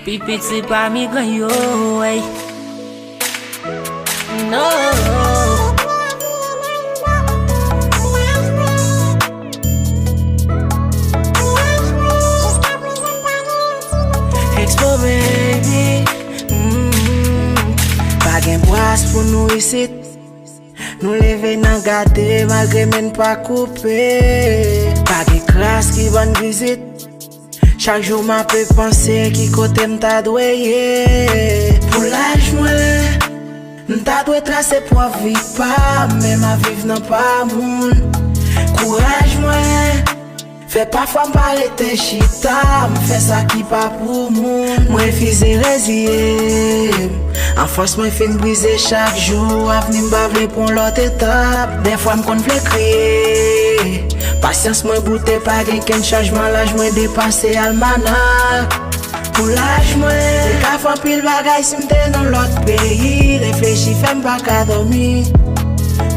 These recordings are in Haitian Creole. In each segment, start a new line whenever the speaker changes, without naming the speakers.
Pipiti pa mi gan yo, hey. No. Expo baby, pa gen boas pou nou isit. Nou leve nan gade malgre men pa koupe. Pa gen kras ki ban vizit. Chaque jour m'a pe penser qui côté m'ta doye. Pour l'âge mwen, m'ta doye tracer pour vivre pas, même à vivre non pas moun. Courage mwen, fait parfois m'arrêter chita, m'fait ça qui pas pour moun. Mwen fise résilier, en force mwen fin briser chaque jour, avenir m'bavle pour l'autre étape. Des fois m'kon vle crier. Patience mwen boute pa gen ken changement, l'âge mwen dépassé almanak. Pour l'âge mwen, te ka fan pile bagay si m'te dans l'autre pays. Réfléchi fèm pa ka dormi.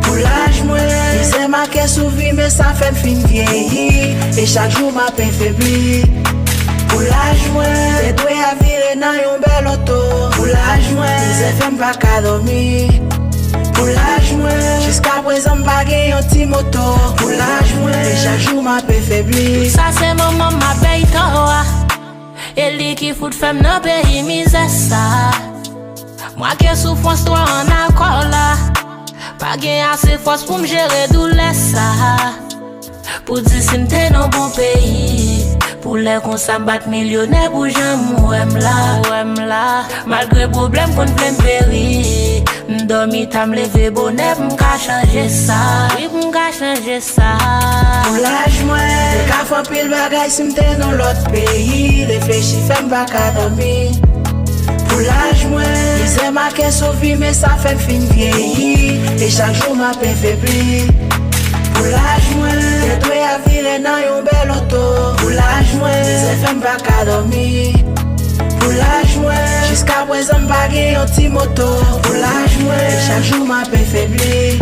Pour l'âge mwen, mise ma ke sou vi mais ça fait fin vieilli. Et chaque jour m'a pe faibli. Pour l'âge mwen, te dwe a vire nan yon bel auto. Pour l'âge mwen, mise fèm pa ka dormi. Pour l'âge mwen, jusqu'à présent m'pa gen yon ti moto. Pour l'âge mwen, chaque jour m'a pe faibli.
Ça c'est maman ma paye toi. Et li qui fout femme nan pays misère ça. Moi qui souffrance toi en accord là. Pas gen assez force pour me gérer douleur ça. Pour dire si m'te dans bon pays. Pour les qu'on s'abatte millionnaire pour j'aime là. Malgré problème qu'on plein péri. M'dormi ta m'lever bonnet m'ka changer ça. Oui m'ka changer ça.
Pour l'âge mwen, te ka fan pile bagay si m'te dans l'autre pays. Réfléchi fèm pa ka dormi. Pour l'âge mwen, mise ma ke sou vi mais ça fait fin vieilli. Et chaque jour m'a pe faibli. Pour l'âge mwen, te dwe a vire nan yon bel auto. Pour l'âge mwen, mise fèm pa ka dormi. Pour l'âge mwen, jusqu'à présent m'pa gen yon ti moto. Pour l'âge mwen, chaque jour m'a pe faibli.